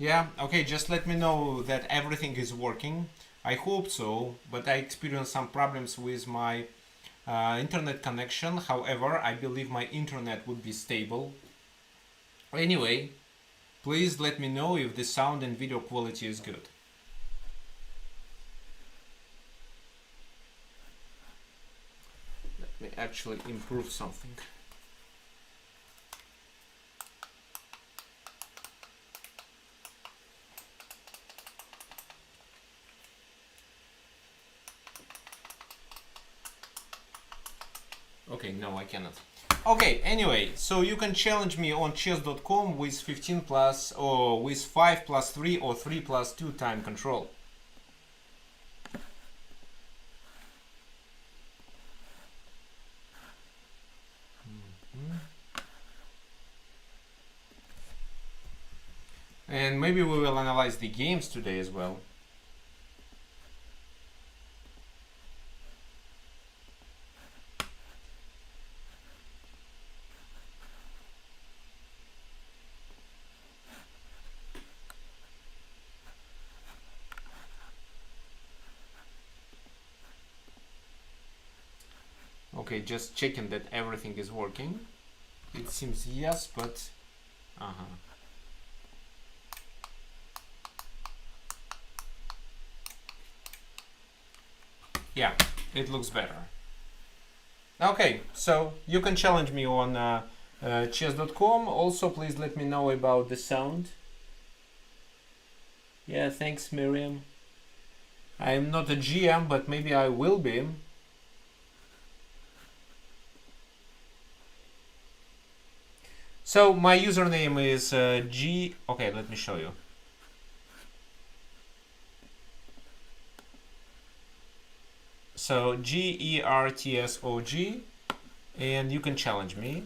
Yeah, okay, just let me know that everything is working. I hope so, but I experienced some problems with my internet connection. However, I believe my internet would be stable. Anyway, please let me know if the sound and video quality is good. Let me actually improve something. Okay, no, I cannot. Okay, anyway, so you can challenge me on chess.com with 15 plus or with 5 plus 3 or 3 plus 2 time control. And maybe we will analyze the games today as well. Okay, just checking that everything is working. It seems yes, but yeah, it looks better. Okay, so you can challenge me on chess.com. Also, please let me know about the sound. Yeah, thanks, Miriam. I am not a GM, but maybe I will be. So my username is G. Okay, let me show you. So GERTSOG, and you can challenge me.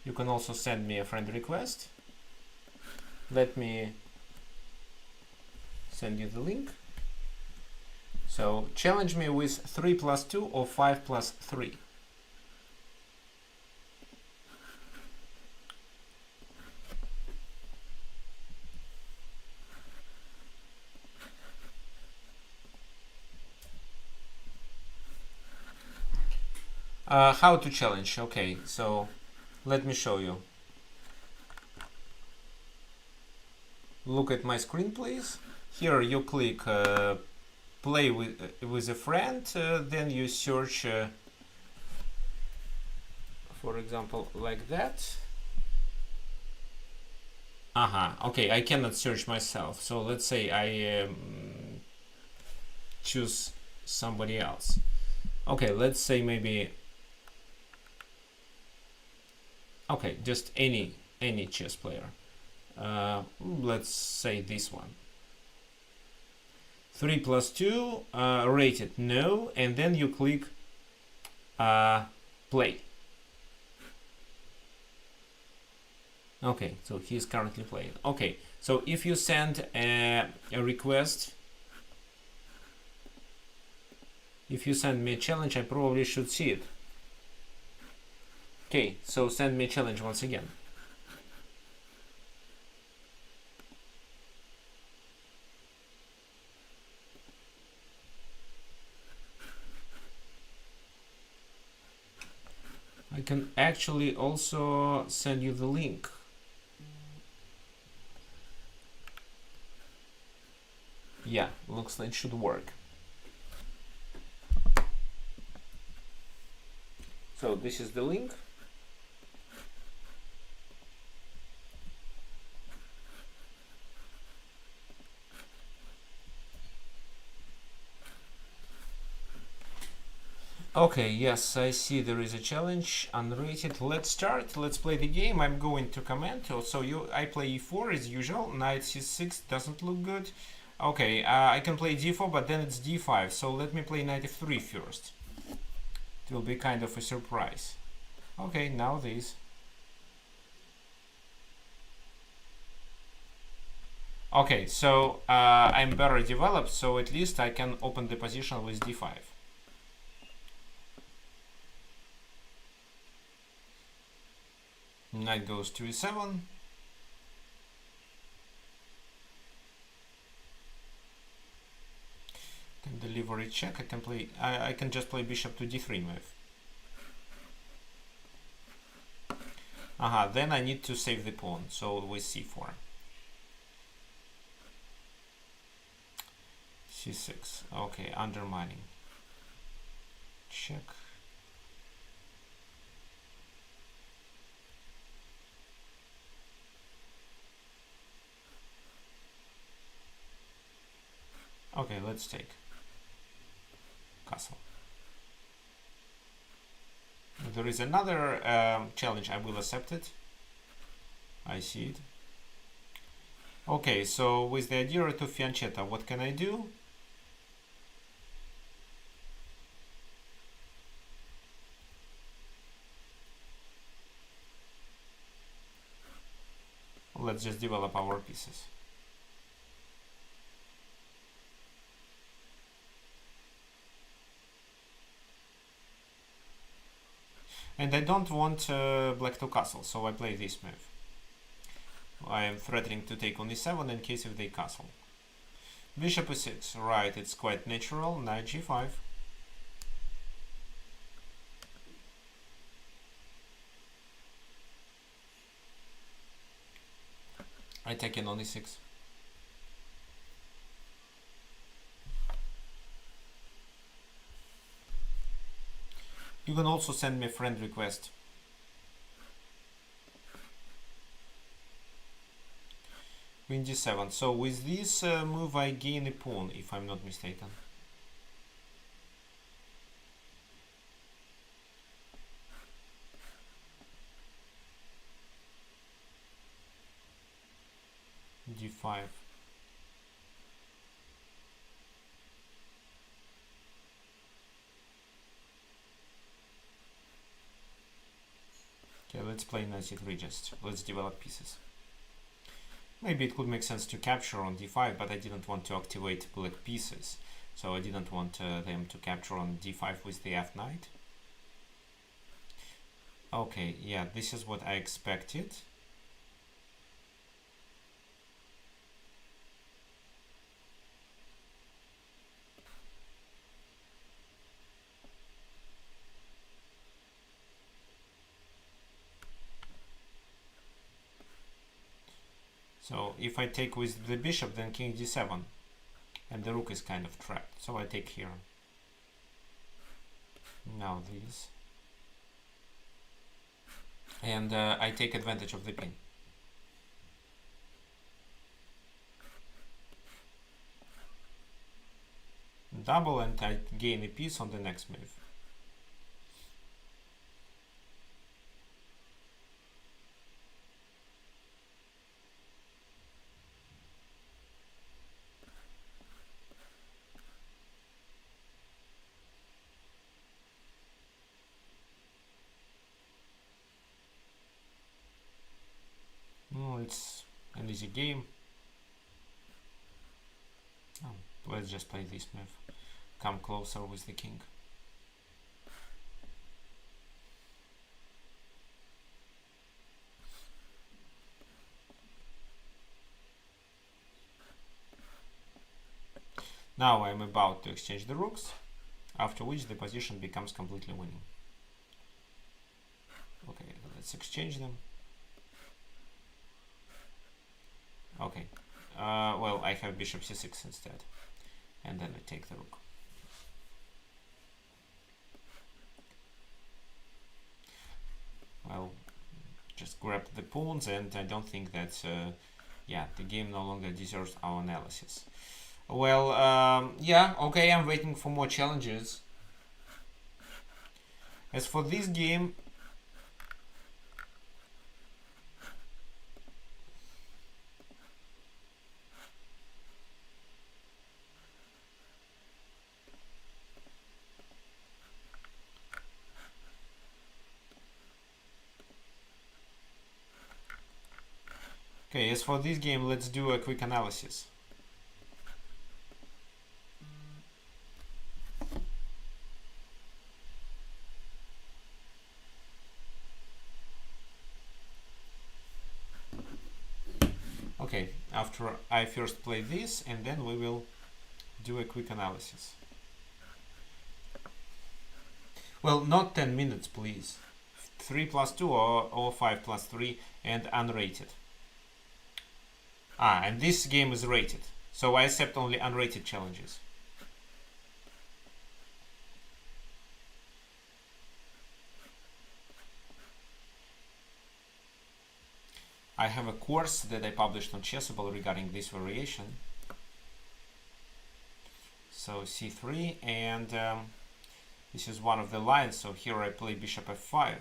You can also send me a friend request. Let me send you the link. So challenge me with 3 plus 2 or 5 plus 3. How to challenge? Okay, so let me show you. Look at my screen, please. Here you click play with a friend, then you search, for example, like that. Okay, I cannot search myself. So let's say I choose somebody else. Okay, let's say maybe. Okay, just any chess player. Let's say this one. 3 plus 2, rated no, and then you click play. Okay, so he's currently playing. Okay, so if you send a request, if you send me a challenge, I probably should see it. Okay, so send me a challenge once again. I can actually also send you the link. Yeah, looks like it should work. So this is the link. Okay, yes, I see there is a challenge, unrated. Let's start, let's play the game. I'm going to comment. So I play e4 as usual, knight c6 doesn't look good. Okay, I can play d4, but then it's d5, so let me play knight f3 first. It will be kind of a surprise. Okay, now this. Okay, so I'm better developed, so at least I can open the position with d5. Knight goes to e7. delivery check, I can just play bishop to d3 move. Then I need to save the pawn, so with c4. c6, okay, undermining. Check. Okay, let's take castle. There is another challenge. I will accept it. I see it. Okay, so with the idea to fiancetta, what can I do? Let's just develop our pieces. And I don't want black to castle, so I play this move. I am threatening to take on e7 in case if they castle. Bishop e6, right, it's quite natural. Knight g5. I take in on e6. You can also send me a friend request. Queen d7. So with this move I gain a pawn, if I'm not mistaken. d5. Okay, let's play knight c3 just. Let's develop pieces. Maybe it could make sense to capture on d5, but I didn't want to activate black pieces. So I didn't want them to capture on d5 with the f knight. Okay, yeah, this is what I expected. So if I take with the bishop, then king d7, and the rook is kind of trapped. So I take here. Now this. And I take advantage of the pin. Double, and I gain a piece on the next move. It's an easy game. Let's just play this move. Come closer with the king. Now I'm about to exchange the rooks, after which the position becomes completely winning. Okay, let's exchange them. Okay, well, I have bishop c6 instead, and then I take the rook. Well, just grab the pawns, and I don't think that, yeah, the game no longer deserves our analysis. Well, yeah, okay, I'm waiting for more challenges. As for this game, let's do a quick analysis. Okay, after I first play this, and then we will do a quick analysis. Well, not 10 minutes, please. 3 plus 2 or 5 plus 3 and unrated. And this game is rated. So I accept only unrated challenges. I have a course that I published on Chessable regarding this variation. So c3, and this is one of the lines. So here I play bishop f5.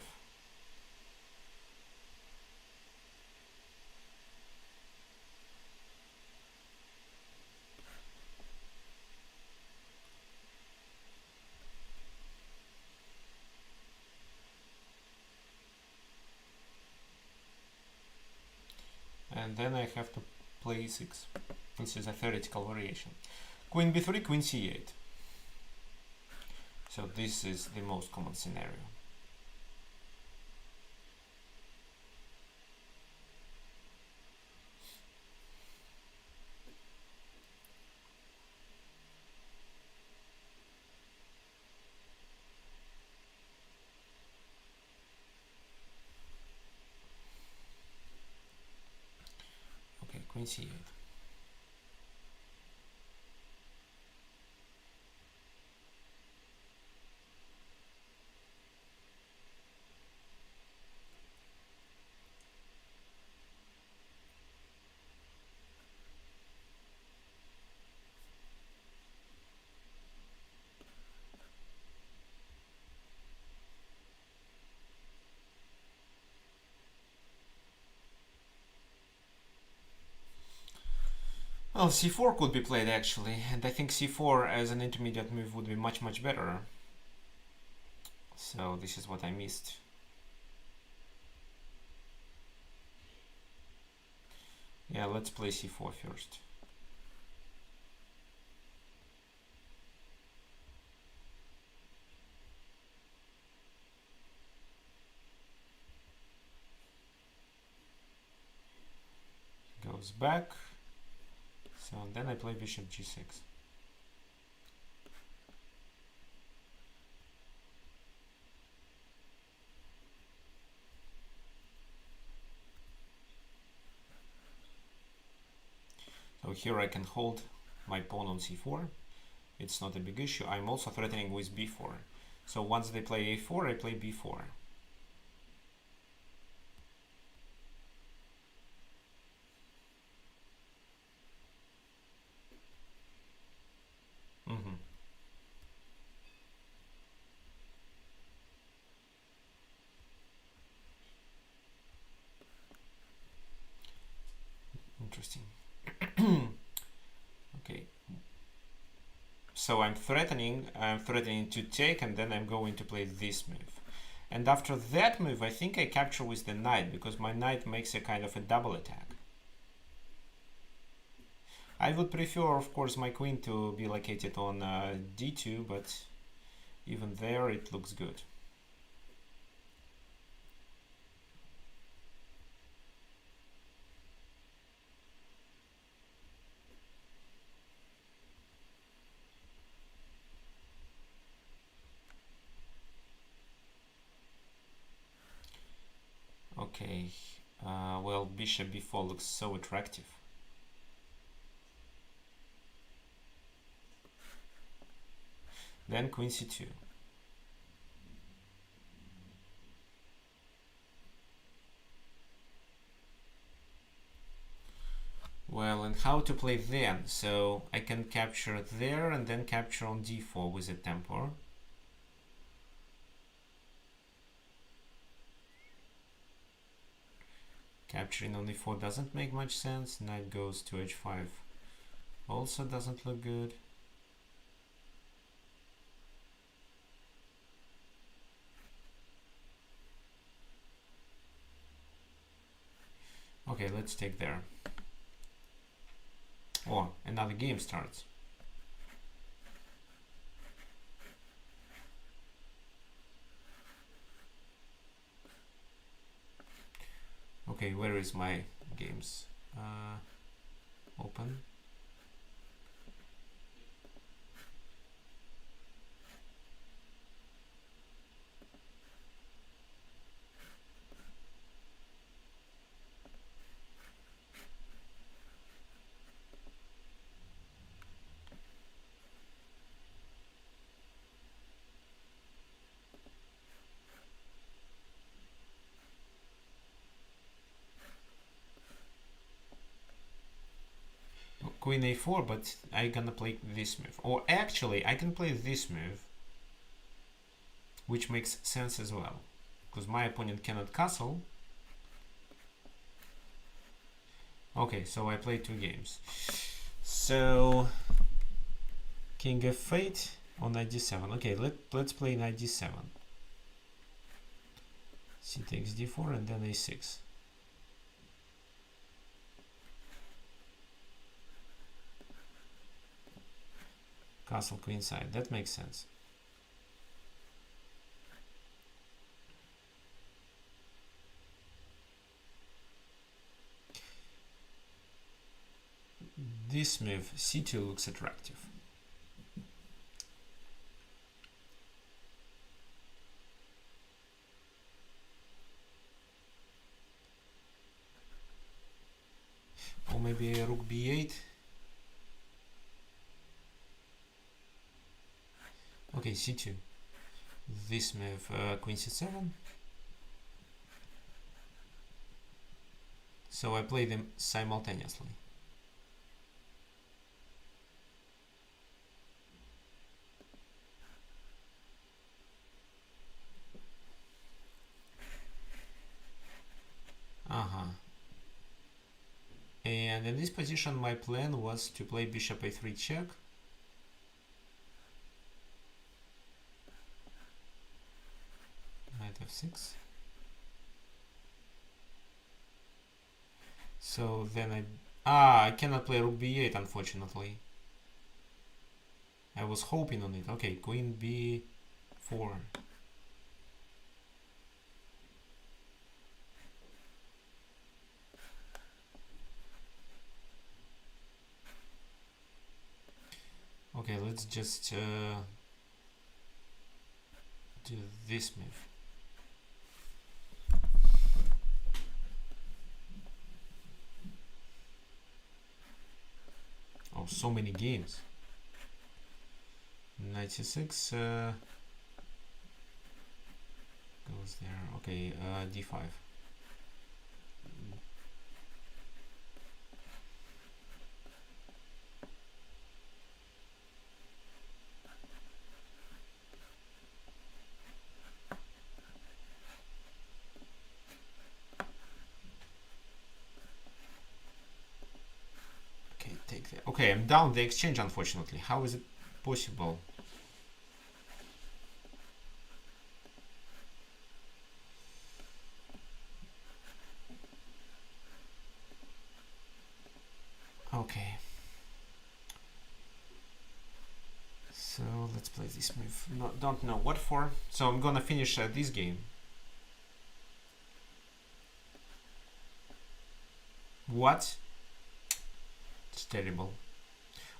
And then I have to play e6. This is a theoretical variation. Queen b3, queen c8. So this is the most common scenario. Okay, queen c8. Well, c4 could be played actually, and I think c4 as an intermediate move would be much better. So this is what I missed. Yeah, let's play c4 first. Goes back. So then I play bishop g6. So here I can hold my pawn on c4. It's not a big issue. I'm also threatening with b4. So once they play a4, I play b4. Interesting. Okay. So I'm threatening to take, and then I'm going to play this move. And after that move, I think I capture with the knight, because my knight makes a kind of a double attack. I would prefer, of course, my queen to be located on d2, but even there it looks good. Okay, well, bishop b4 looks so attractive. Then queen c2. Well, and how to play then? So I can capture there and then capture on d4 with a tempo. Capturing on e4 doesn't make much sense. Knight goes to h5 also doesn't look good. Okay, let's take there. Oh, another game starts. Okay, where is my games? Open. queen a4, but I gonna play this move. Or actually, I can play this move, which makes sense as well, because my opponent cannot castle. Okay, so I played 2 games. So king f8 on knight d7. Okay, let's play knight d7. C takes d4 and then a6. Castle queenside. That makes sense. This move, c2, looks attractive. Or maybe rook b8. Okay, c2. This move, queen c7. So I play them simultaneously. And in this position, my plan was to play bishop a3 check. Knight f6. So then I cannot play rook b8, unfortunately. I was hoping on it. Okay, queen b4. Okay, let's just do this move. Oh, so many games. Knight c6 goes there. Okay, d5. Okay, I'm down the exchange, unfortunately. How is it possible? Okay. So let's play this move. No, don't know what for. So I'm gonna finish this game. What? It's terrible.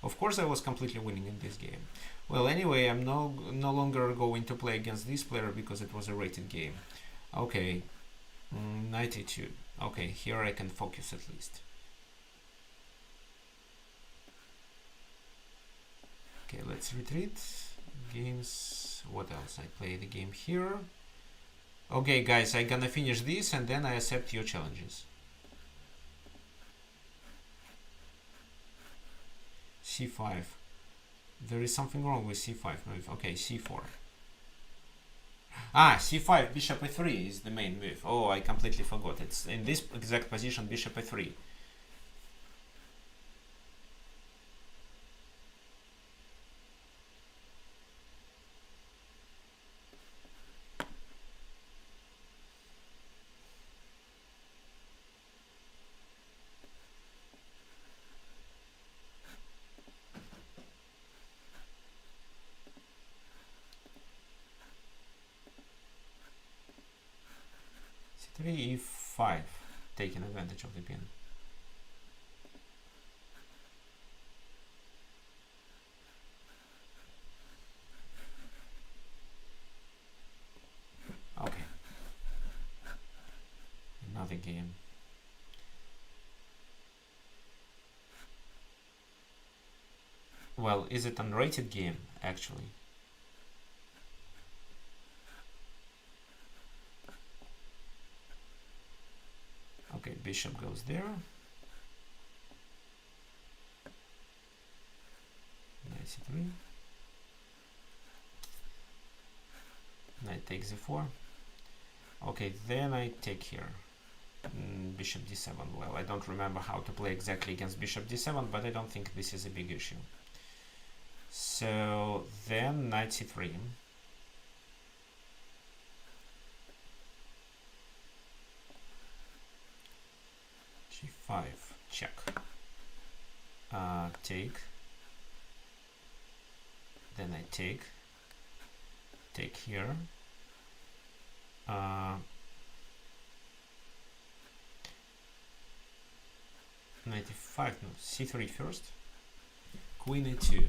Of course I was completely winning in this game. Well, anyway, I'm no longer going to play against this player because it was a rated game. Okay, 92. Okay, here I can focus at least. Okay, let's retreat. Games. What else? I play the game here. Okay, guys, I'm gonna finish this and then I accept your challenges. c5. There is something wrong with c5 move. Okay, c4. c5, bishop a3 is the main move. Oh, I completely forgot. It's in this exact position, bishop a3. c3, e5, taking advantage of the pin. Okay. Another game. Well, is it an unrated game, actually? Okay, bishop goes there. c3. Knight takes e4. Okay, then I take here. Bishop d7. Well, I don't remember how to play exactly against bishop d7, but I don't think this is a big issue. So then knight c3. g5, check. Take. Then I take here. Knight e5, no, c3 first. Queen e2.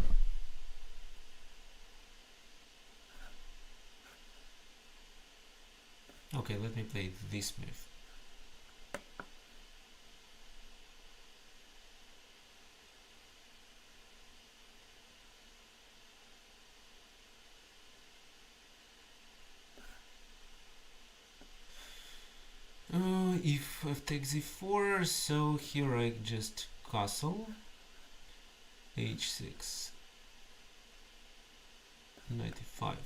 Okay, let me play this move. If f takes e4, so here I just castle. h6. Knight e5.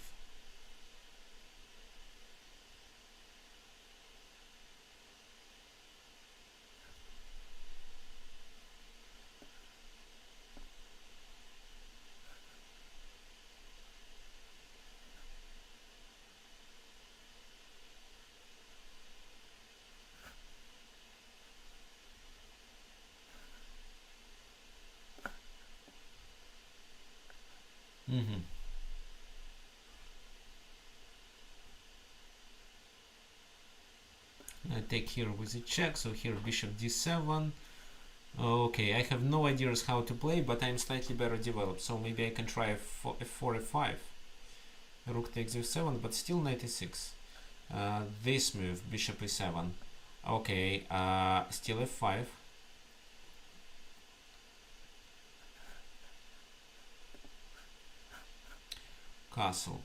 I take here with a check, so here bishop d7. Okay, I have no ideas how to play, but I'm slightly better developed, so maybe I can try f4, f5. Rook takes f7, but still knight e6. This move, bishop e7. Okay, still f5. Castle.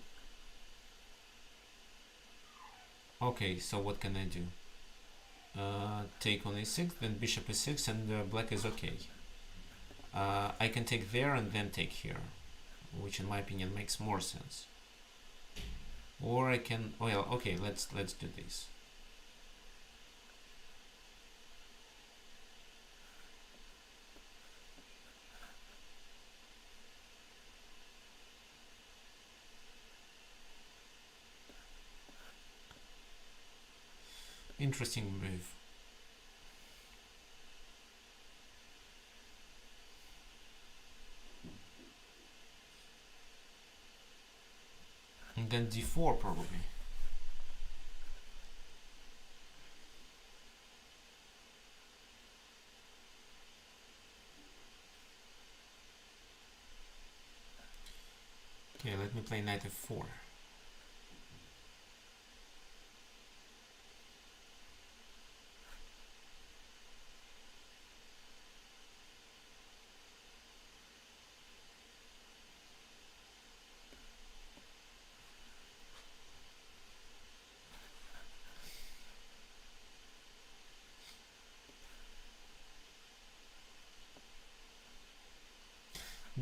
Okay, so what can I do? Take on e6, then bishop e6, and black is okay. I can take there and then take here, which in my opinion makes more sense. Or I can, well, okay, let's do this. Interesting move. And then d4 probably. Okay, let me play knight f4.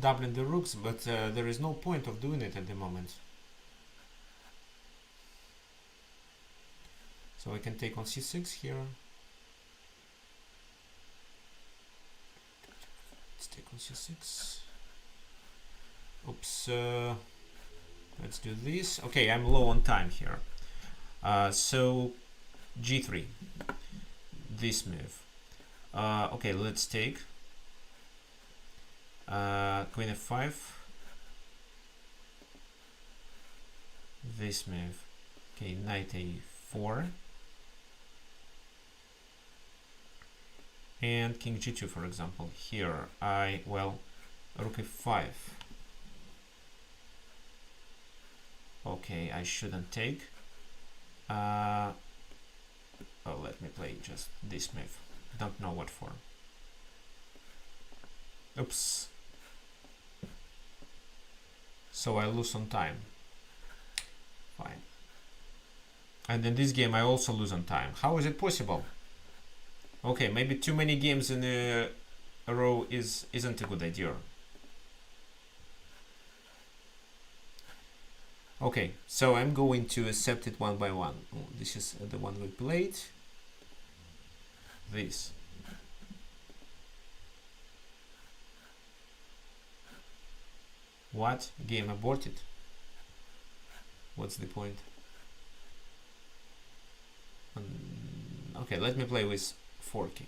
Doubling the rooks, but there is no point of doing it at the moment. So I can take on c6 here. Let's take on c6. Oops. Let's do this. Okay, I'm low on time here. So g3. This move. Okay, let's take. Queen f5. This move. Okay, knight a4. And king g2, for example. Here rook f5. Okay, I shouldn't take. Oh, let me play just this move. Don't know what for. Oops. So I lose on time. Fine. And in this game I also lose on time. How is it possible? Okay, maybe too many games in a row isn't a good idea. Okay, so I'm going to accept it one by one. Oh, this is the one we played. This. What? Game aborted? What's the point? Okay, let me play with 4K.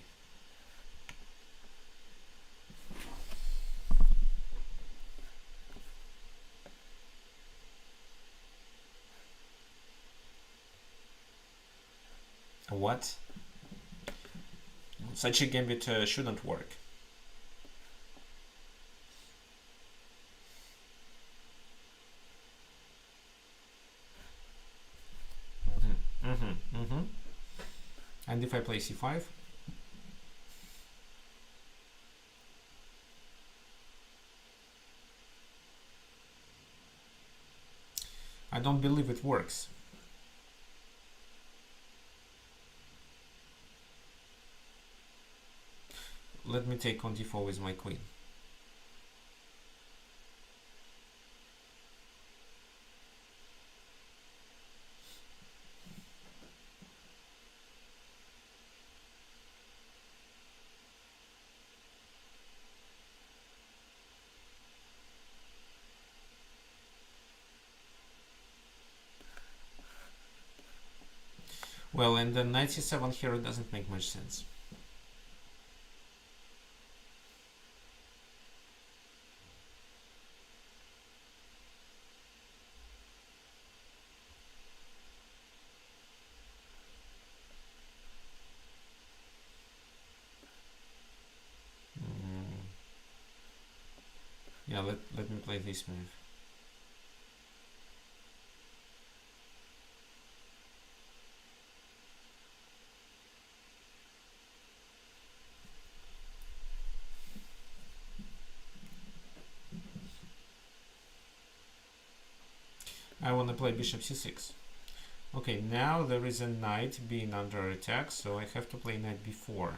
What? Such a gambit shouldn't work. And if I play c5? I don't believe it works. Let me take on d4 with my queen. Well, and the knight c7 here doesn't make much sense. Yeah, let me play this move. I want to play bishop c6. Okay, now there is a knight being under attack, so I have to play knight b4.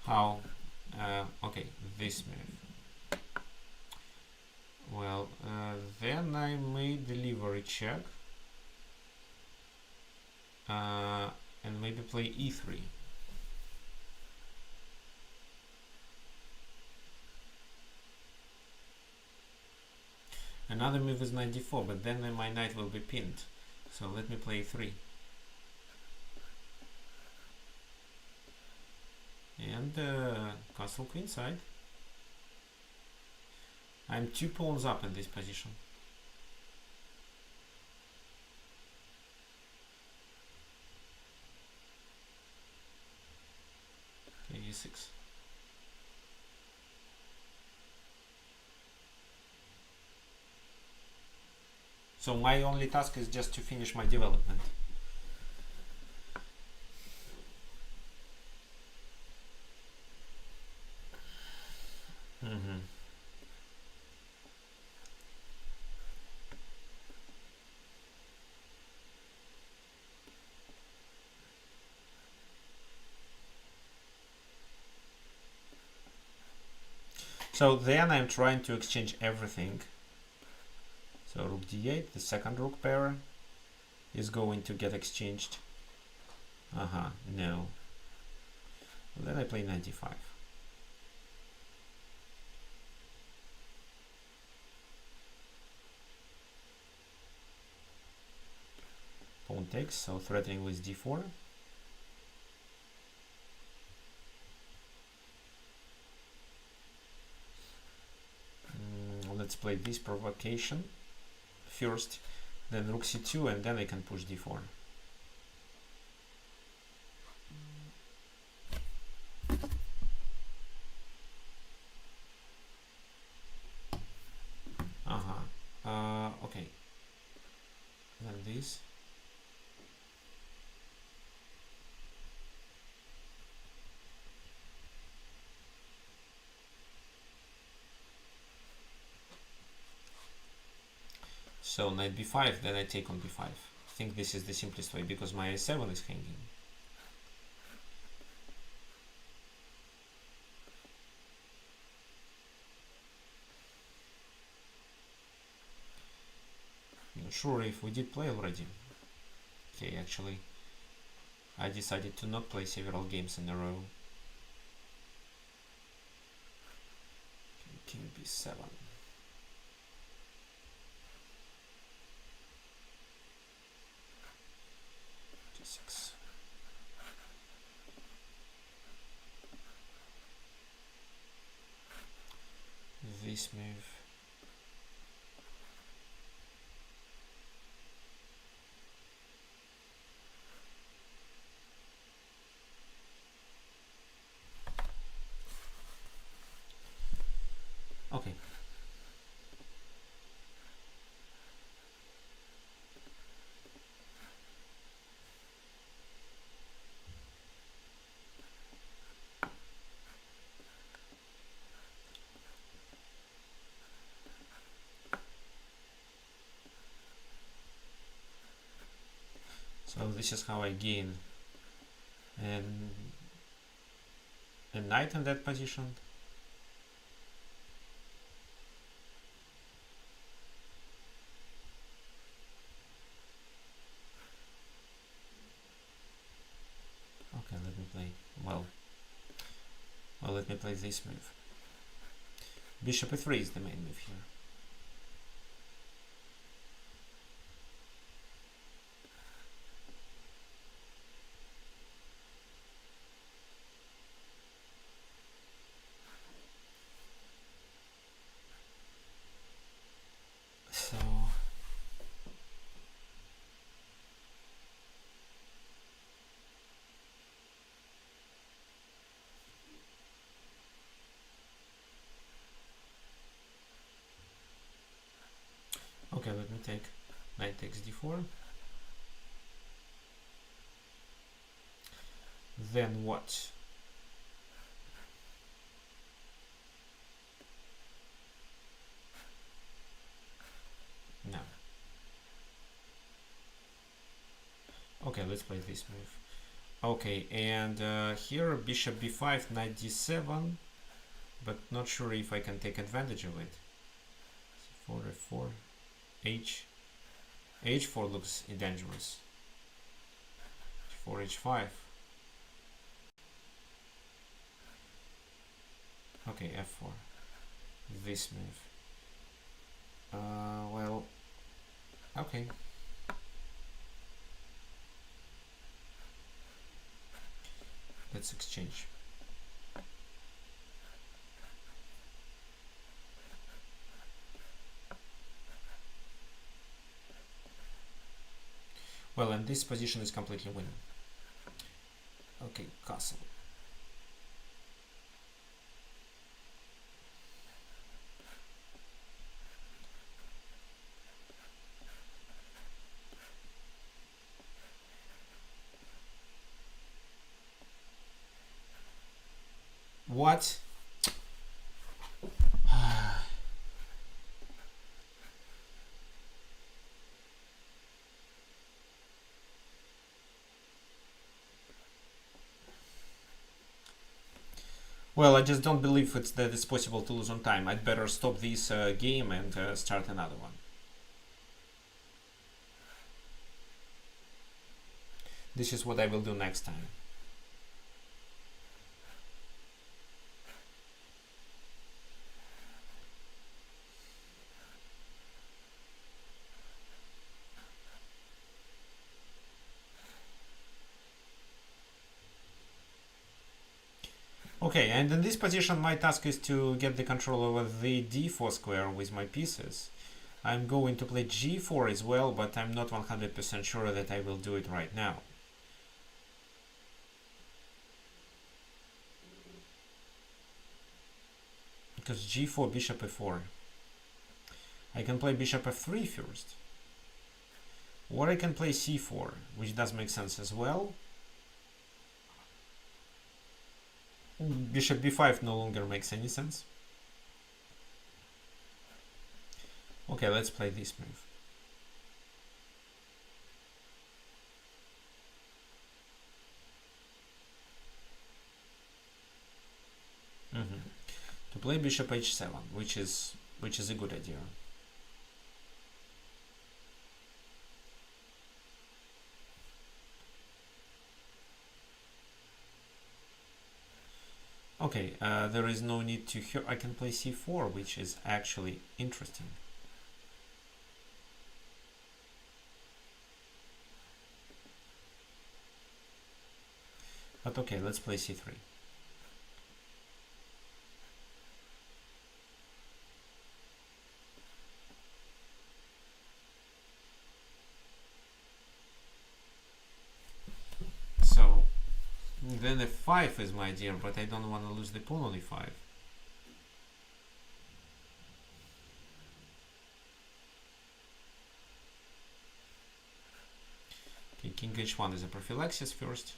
How? Okay, this move. Well, then I may deliver a check. And maybe play e3. Another move is knight d4, but then my knight will be pinned. So let me play e3. And castle queenside. I'm 2 pawns up in this position. Okay, e6. So my only task is just to finish my development. So then I'm trying to exchange everything. So rook d8, the second rook pair is going to get exchanged. No. Well, then I play 95. Pawn takes, so threatening with d4. Let's play this provocation first, then rook c2, and then I can push d4. Okay. Then this. So knight b5, then I take on b5. think this is the simplest way because my a7 is hanging. Not sure if we did play already. Okay, actually, I decided to not play several games in a row. King b7. g6. This move. Okay. So this is how I gain a knight in that position. Okay, let me play. Well, let me play this move. Bishop e3 is the main move here. So okay, let me take knight takes d4. Then what? No. Okay, let's play this move. Okay, and here bishop b5, knight d7, but not sure if I can take advantage of it. c4, f4, h4 looks dangerous. h4, h5. Okay, f4. This move. Well, okay. Let's exchange. Well, and this position is completely winning. Okay, castle. What? Well, I just don't believe that it's possible to lose on time. I'd better stop this game and start another one. This is what I will do next time. Okay, and in this position my task is to get the control over the d4 square with my pieces. I'm going to play g4 as well, but I'm not 100% sure that I will do it right now. Because g4, bishop f4. I can play bishop f3 first. Or I can play c4, which does make sense as well. Bishop b5 no longer makes any sense. Okay, let's play this move. play bishop h7, which is a good idea. Okay, there is no need to here. I can play c4, which is actually interesting. But okay, let's play c3. So then f5 is my idea, but I don't want to lose the pawn on e5. Okay, king h1 is a prophylaxis first.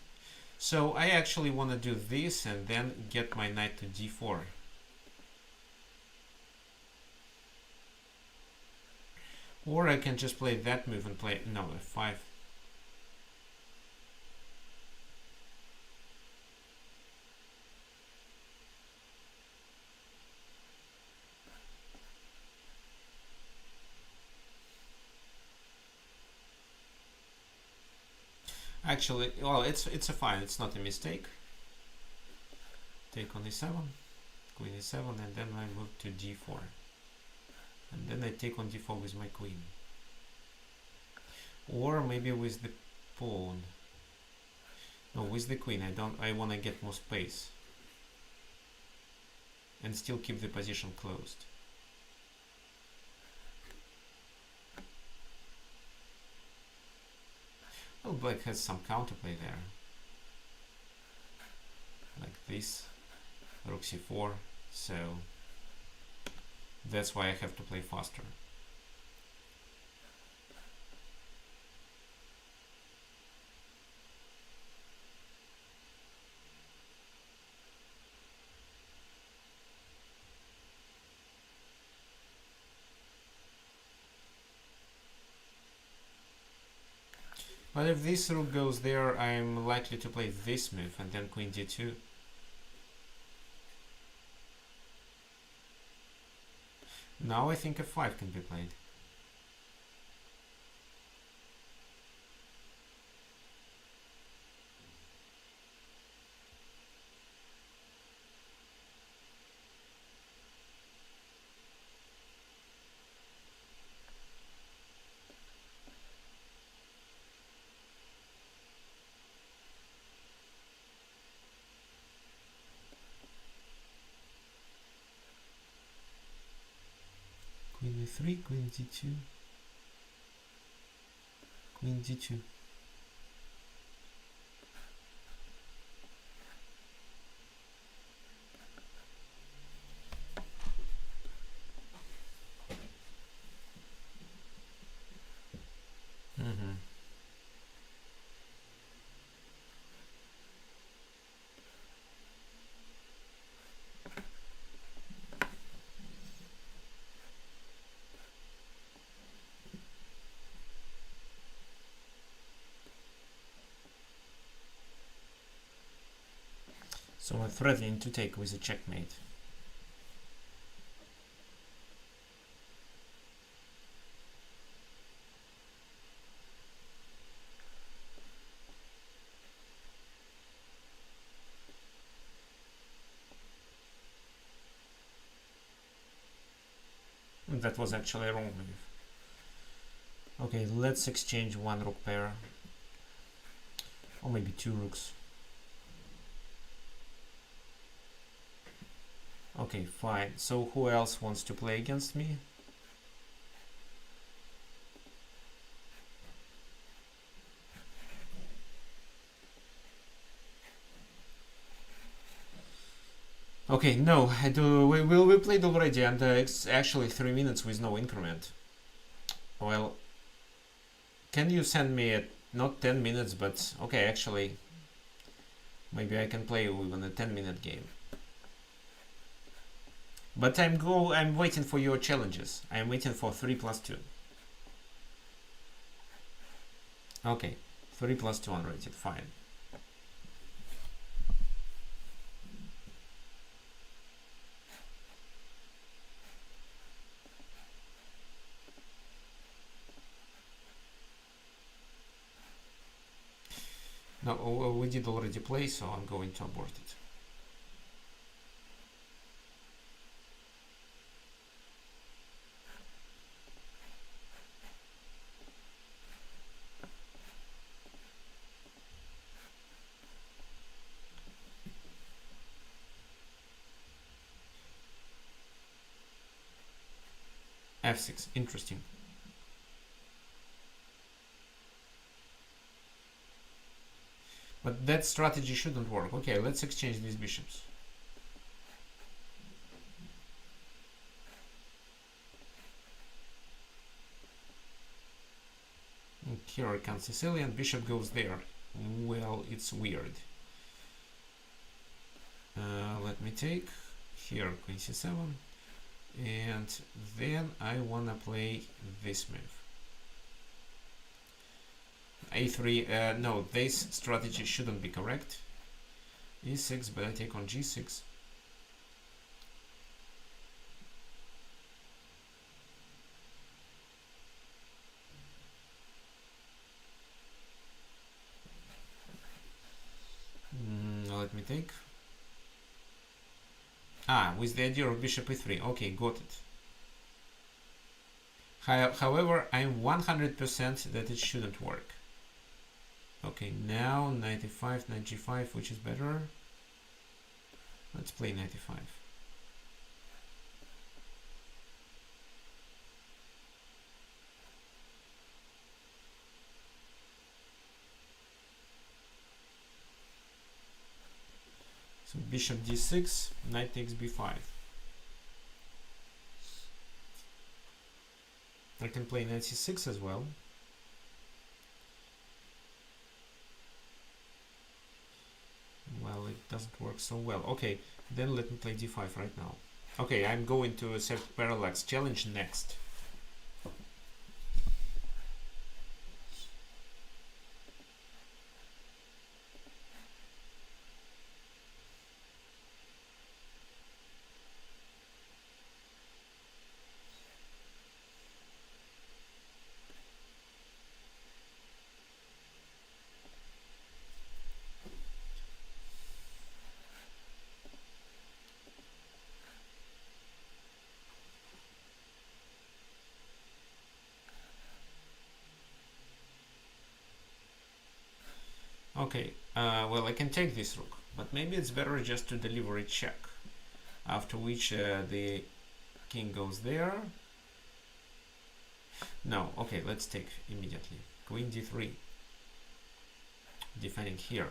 So I actually want to do this and then get my knight to d4. Or I can just play that move and play, no, f5. Actually, well, it's a fine, it's not a mistake. Take on e7, queen e7, and then I move to d4. And then I take on d4 with my queen. Or maybe with the pawn. No, with the queen. I want to get more space. And still keep the position closed. Well, black has some counterplay there. Like this. Rook c4. So that's why I have to play faster. But if this rook goes there, I'm likely to play this move and then queen d2. Now I think f5 can be played. Queen e3, queen d2, queen d2. So I'm threatening to take with a checkmate. That was actually a wrong move. Okay, let's exchange one rook pair. Or maybe two rooks. Okay, fine. So who else wants to play against me? Okay, no, we played already, and it's actually 3 minutes with no increment. Well, can you send me not 10 minutes, but okay, actually, maybe I can play even a 10-minute game. But I'm waiting for your challenges. I'm waiting for 3+2. Okay, 3+2 unrated, fine. No, we did already play, so I'm going to abort it. F6, interesting. But that strategy shouldn't work. Okay, let's exchange these bishops. And here comes Sicilian, bishop goes there. Well, it's weird. Let me take here Queen c7, and then I wanna play this move. A3, no, this strategy shouldn't be correct. E6, but I take on G6. Let me take. With the idea of bishop e3. Okay, got it. However, I'm 100% that it shouldn't work. Okay, now 95, 95, which is better. Let's play 95. So bishop d6, knight takes b5. I can play knight c6 as well. Well, it doesn't work so well. Okay, then let me play d5 right now. Okay, I'm going to accept parallax challenge next. Okay, well, I can take this rook, but maybe it's better just to deliver a check, after which the king goes there. No, okay, let's take immediately. Queen d3, defending here.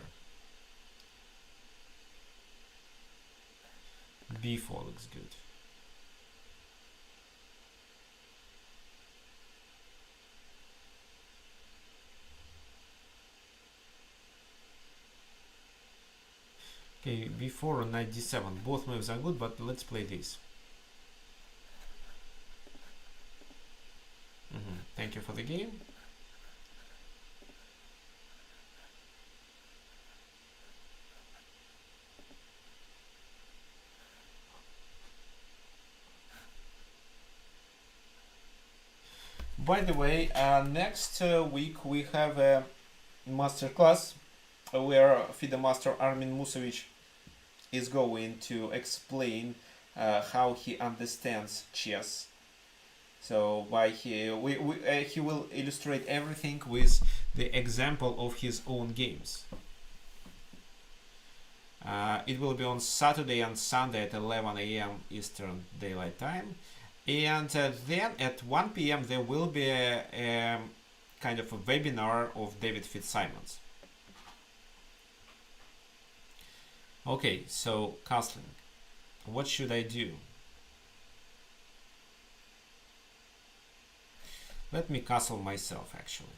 b4 looks good. Okay, b4 and knight d7. Both moves are good, but let's play this. Thank you for the game. By the way, next week we have a master class where FIDE master Armin Musovic is going to explain how he understands chess. So he will illustrate everything with the example of his own games. It will be on Saturday and Sunday at 11 a.m. Eastern Daylight Time. And then at 1 p.m. there will be a kind of a webinar of David Fitzsimons. Okay, so castling. What should I do? Let me castle myself, actually.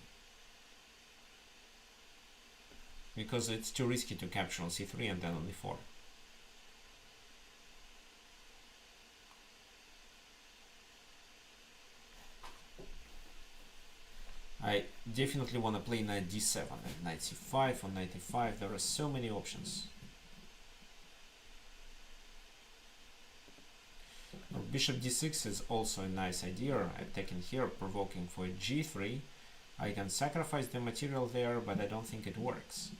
Because it's too risky to capture on c3 and then on e4. I definitely want to play knight d7 and knight c5 or knight e5. There are so many options. Now, bishop d6 is also a nice idea. I'm taking here, provoking for g3. I can sacrifice the material there, but I don't think it works.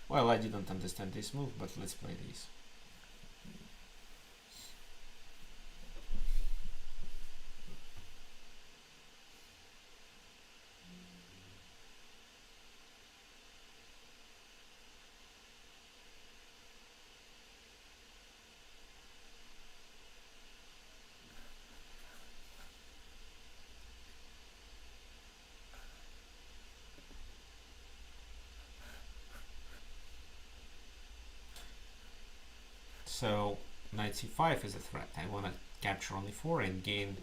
Well, I didn't understand this move, but let's play this. So knight c5 is a threat. I want to capture only 4 and gain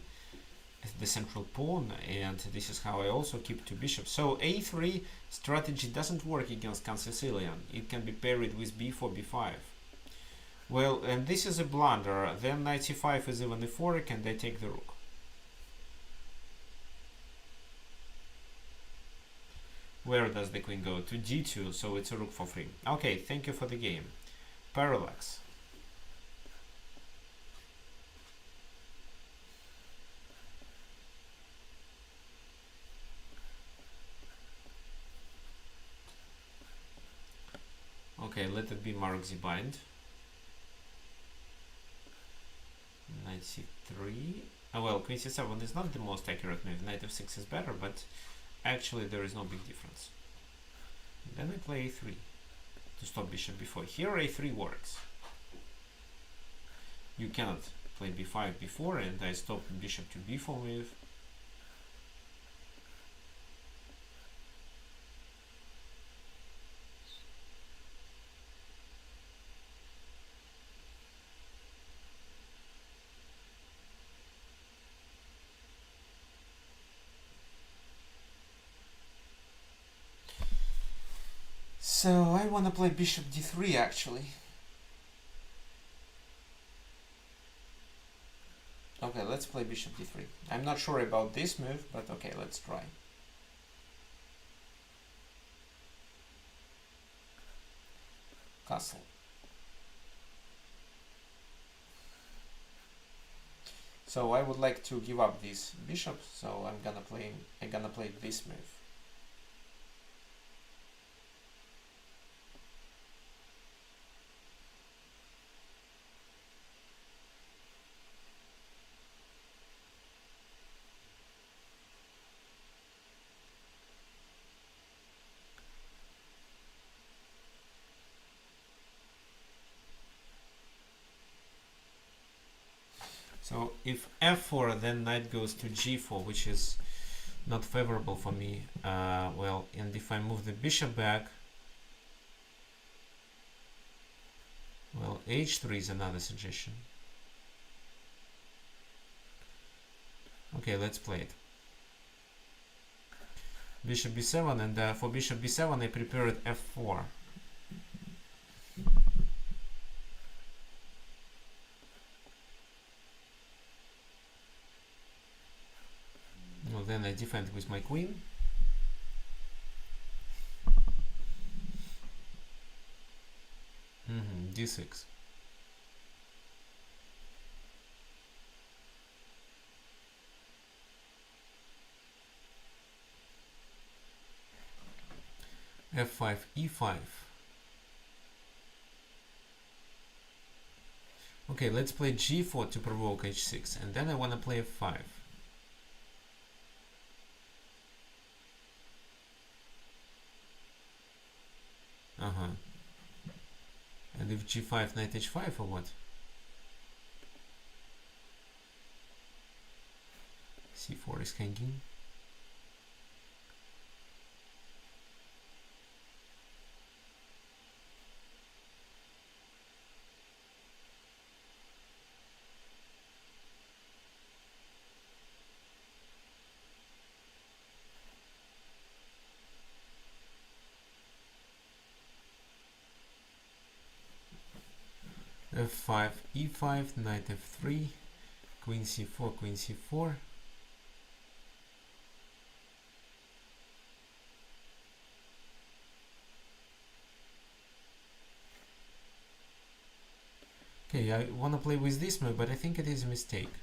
the central pawn, and this is how I also keep 2 bishops. So a3 strategy doesn't work against Count Sicilian. It can be parried with b4, b5. Well, and this is a blunder. Then knight c5 is even a fork, and I take the rook. Where does the queen go? To d2, so it's a rook for free. Okay, thank you for the game. Parallax. Okay, let it be Mark the bind. Knight c3. Oh, well, queen c7 is not the most accurate move. Knight f6 is better, but actually there is no big difference. Then I play a3 to stop bishop b4. Here a3 works. You cannot play b5 before, and I stop bishop to b4 move. So I want to play bishop d3 actually. Okay, let's play bishop d3. I'm not sure about this move, but okay, let's try. Castle. So I would like to give up this bishop, so I'm gonna play this move. So if f4, then knight goes to g4, which is not favorable for me. Well, and if I move the bishop back, well, h3 is another suggestion. Okay, let's play it. Bishop b7, and for bishop b7 I prepared f4. Well, then I defend with my queen. D6. f5, e5. Okay, let's play g4 to provoke h6, and then I want to play f5. And if g5, knight h5, or what? c4 is hanging. f5, e5, knight f3, queen c4, queen c4. Okay, I want to play with this move, but I think it is a mistake.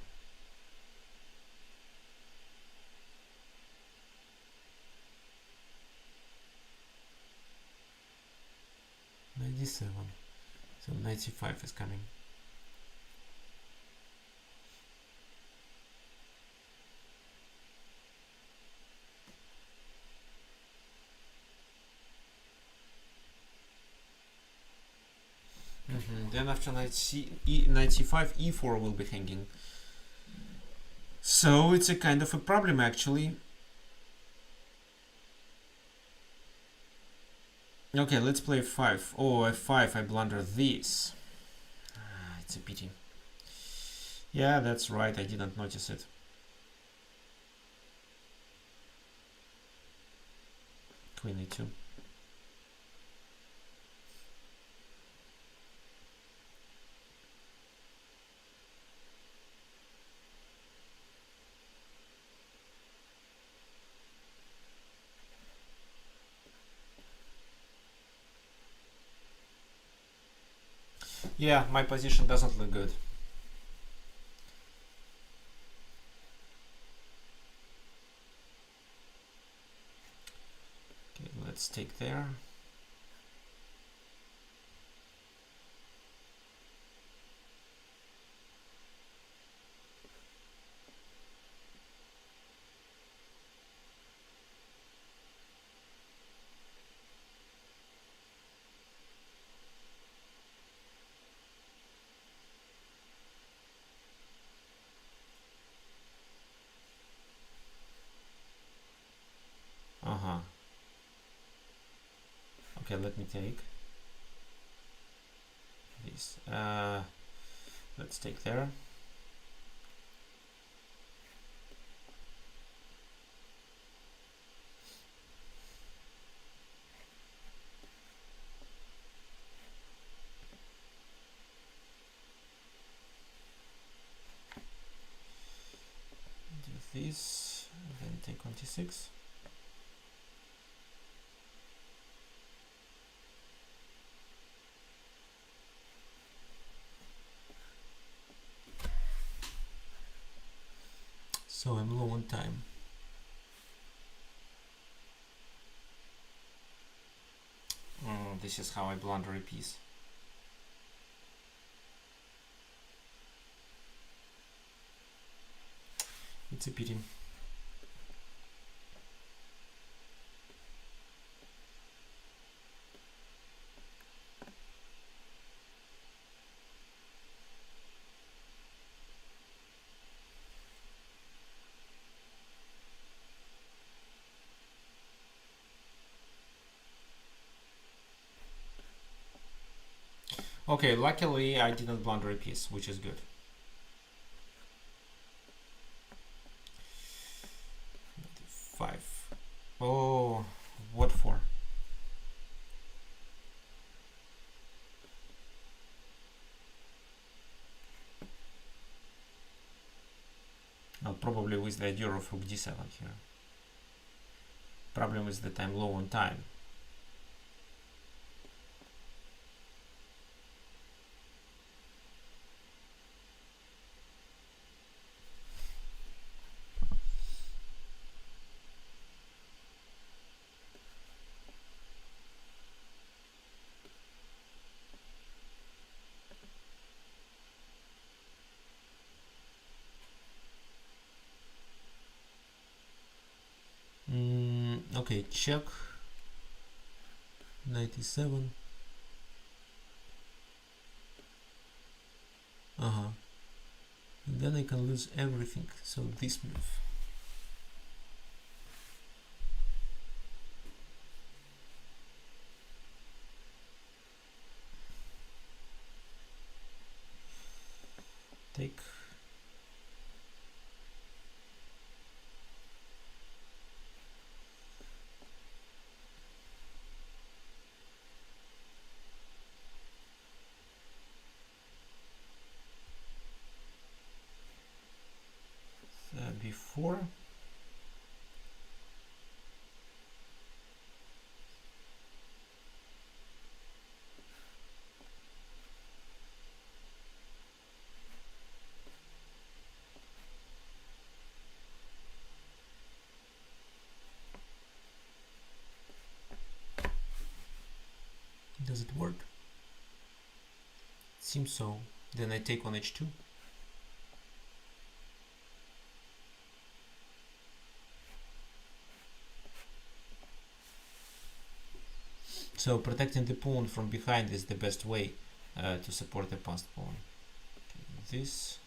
So knight c5 is coming. Then after knight c5, e4 will be hanging. So it's a kind of a problem actually. Okay, let's play f5. Oh, f5, I blunder this. It's a pity. Yeah, that's right, I didn't notice it. Queen e2. Yeah, my position doesn't look good. Okay, let's take there. Okay, let me take this. Let's take there. Do this, then take on t6. So I'm low on time. This is how I blunder a piece. It's a pity. Okay, luckily I didn't blunder a piece, which is good. Five. Oh, what for? I'll probably with the idea of rook d7 here. Problem is that I'm low on time. Okay, check. 97. And then I can lose everything. So this move. Take. Before. Does it work? Seems so. Then I take on h2. So protecting the pawn from behind is the best way to support the passed pawn. Okay, this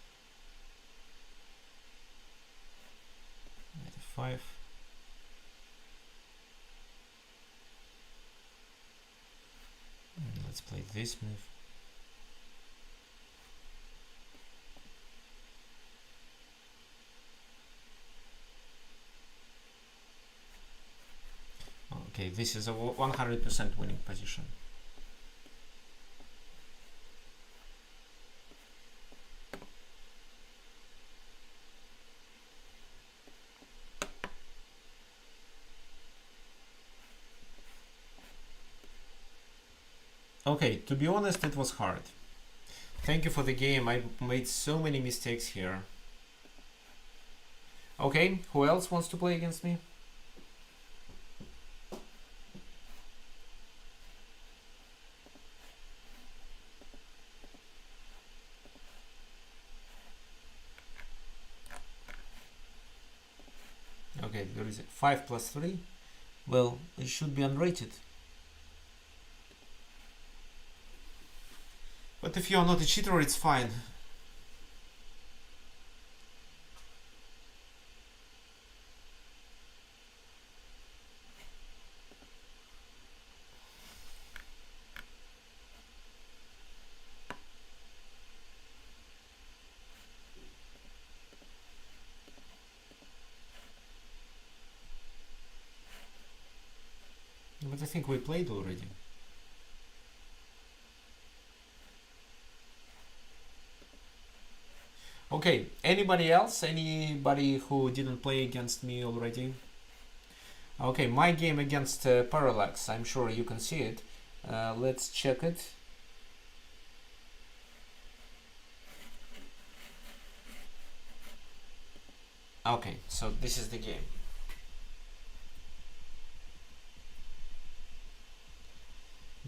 knight f5. Let's play this move. Okay, this is a 100% winning position. Okay, to be honest, it was hard. Thank you for the game. I made so many mistakes here. Okay, who else wants to play against me? Okay, there is 5 plus 3. Well, it should be unrated. But if you are not a cheater, it's fine. But I think we played already. Okay, anybody else? Anybody who didn't play against me already? Okay, my game against Parallax. I'm sure you can see it. Let's check it. Okay, so this is the game.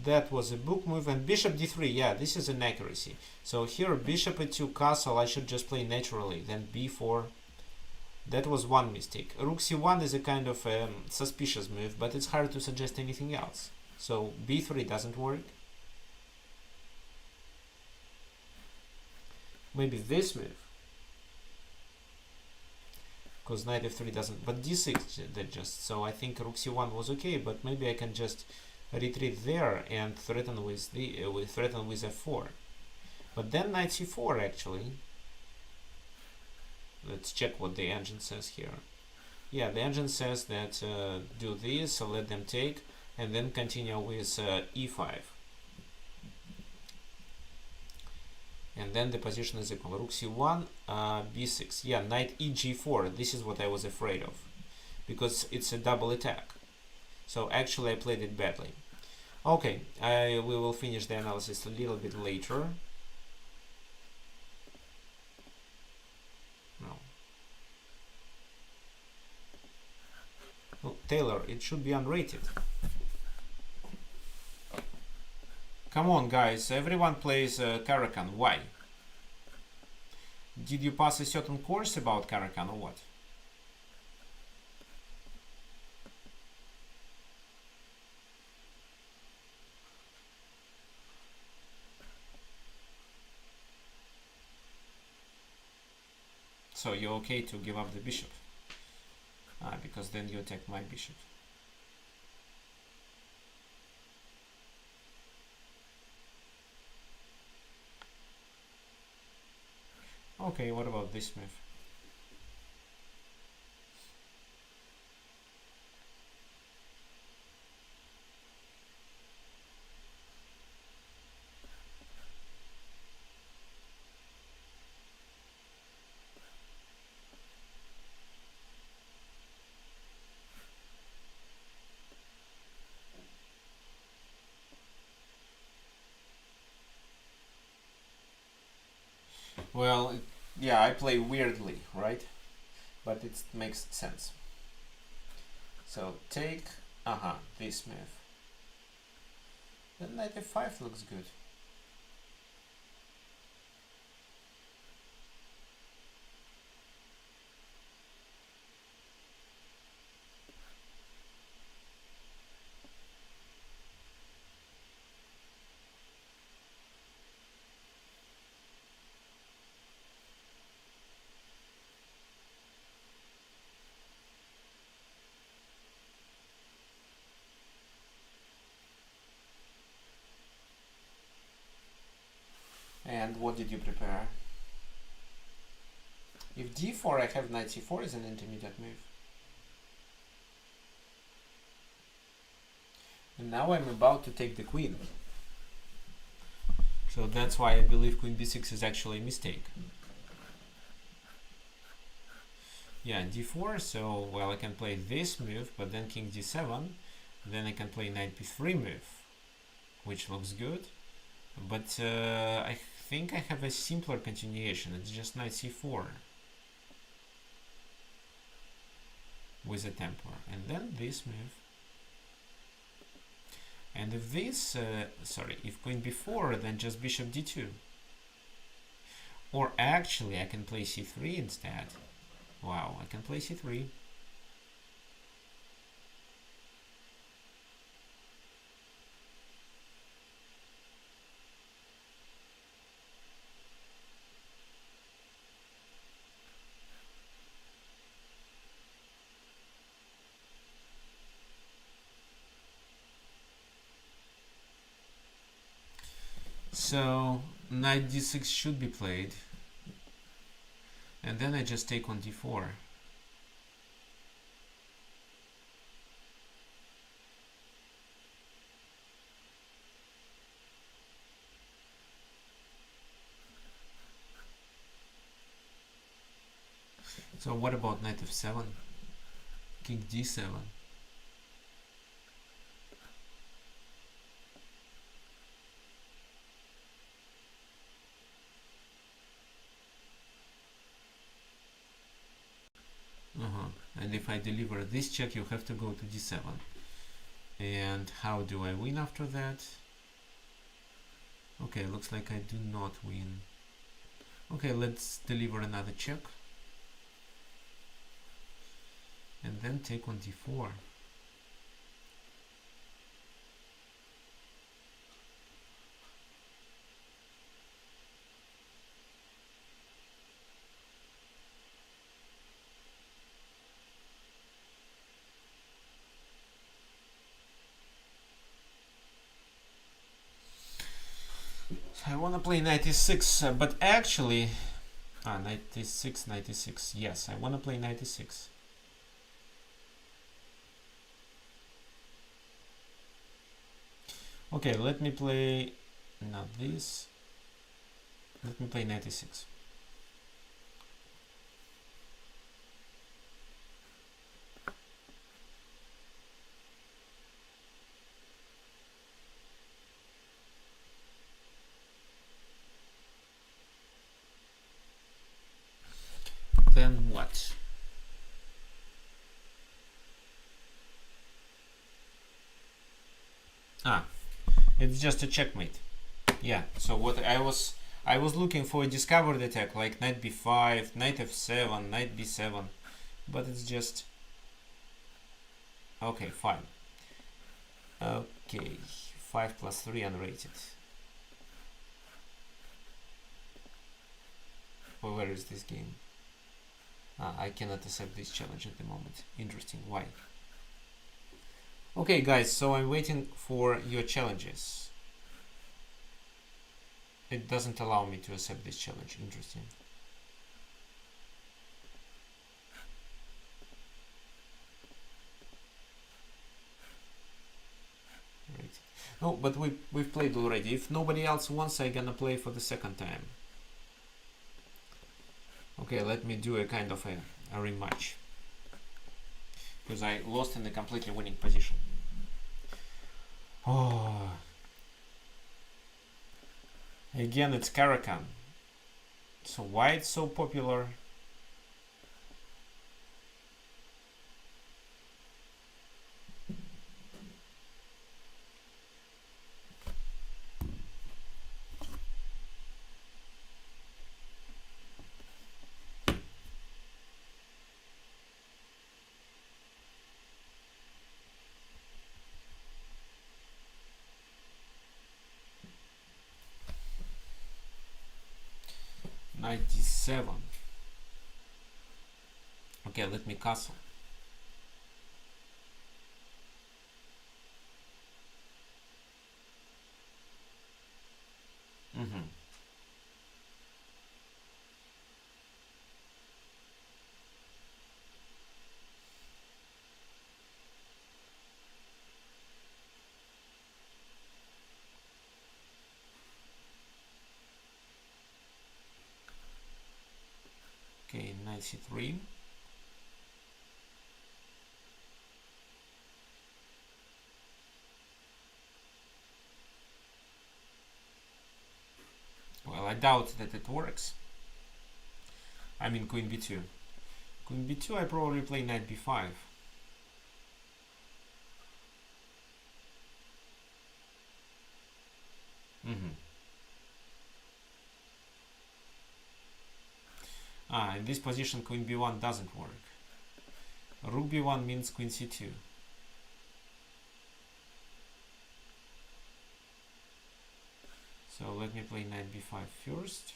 That was a book move, and bishop d3. Yeah, this is an accuracy. So here bishop e2 castle, I should just play naturally. Then b4. That was one mistake. Rook c1 is a kind of suspicious move, but it's hard to suggest anything else. So b3 doesn't work. Maybe this move, because knight f3 doesn't, but d6 that just, so I think rook c1 was okay, but maybe I can just retreat there and threaten with f4. But then knight c4 actually. Let's check what the engine says here. Yeah, the engine says that do this, so let them take, and then continue with e5. And then the position is equal. Rook c1, b6. Yeah, knight e g4. This is what I was afraid of, because it's a double attack. So actually I played it badly. Okay, we will finish the analysis a little bit later. No. Oh, Taylor, it should be unrated. Come on, guys, everyone plays Caracan. Why? Did you pass a certain course about Caracan or what? So you're okay to give up the bishop? Because then you attack my bishop. Okay, what about this move? Well, yeah, I play weirdly, right? But it makes sense. So take, this move. Then knight f5 looks good. And what did you prepare? If d4, I have knight c4 is an intermediate move. And now I'm about to take the queen. So that's why I believe queen b6 is actually a mistake. Yeah, d4, so, well, I can play this move, but then king d7, then I can play knight b3 move, which looks good. But I think I have a simpler continuation, it's just knight c4 with a tempo, and then this move. And if this, if queen b4, then just bishop d2. Or actually, I can play c3 instead. Wow, I can play c3. So knight d6 should be played, and then I just take on d4. So what about knight f7, king d7? And if I deliver this check, you have to go to d7. And how do I win after that? Okay, looks like I do not win. Okay, let's deliver another check. And then take on d4. I want to play knight e6, but actually, knight e6, knight e6. Yes, I want to play knight e6. Okay, let me play not this. Let me play knight e6. Then what? It's just a checkmate. Yeah, so what I was looking for a discovered attack like knight b5, knight f7, knight b7, but it's just okay, fine. Okay, 5 plus 3 unrated. Well, where is this game? I cannot accept this challenge at the moment. Interesting, why? Okay guys, so I'm waiting for your challenges. It doesn't allow me to accept this challenge. Interesting. Right. No, but we've played already. If nobody else wants, I'm gonna play for the second time. Okay, let me do a kind of a rematch, because I lost in a completely winning position. Oh, again it's Caracan. So why it's so popular? Knight d7. Okay, let me castle. knight c3. Well, I doubt that it works. I mean queen b2. Queen b2, I probably play knight b5. In this position queen b1 doesn't work. Rook b1 means queen c2. So let me play knight b5 first.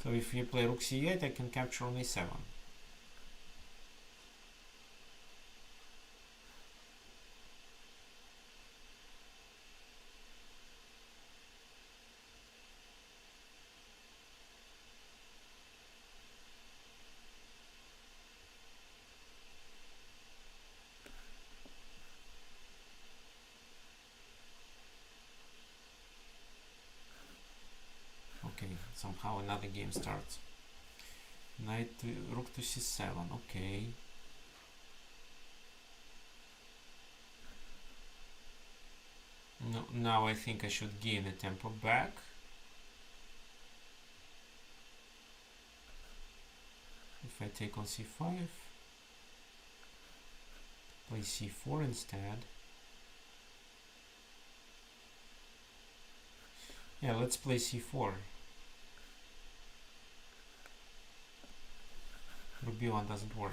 So if you play rook c8, I can capture on a7. Okay, somehow another game starts. Knight to rook to c7. Okay. No, now I think I should gain the tempo back. If I take on c5, play c4 instead. Yeah, let's play c4. Rook b1 doesn't work.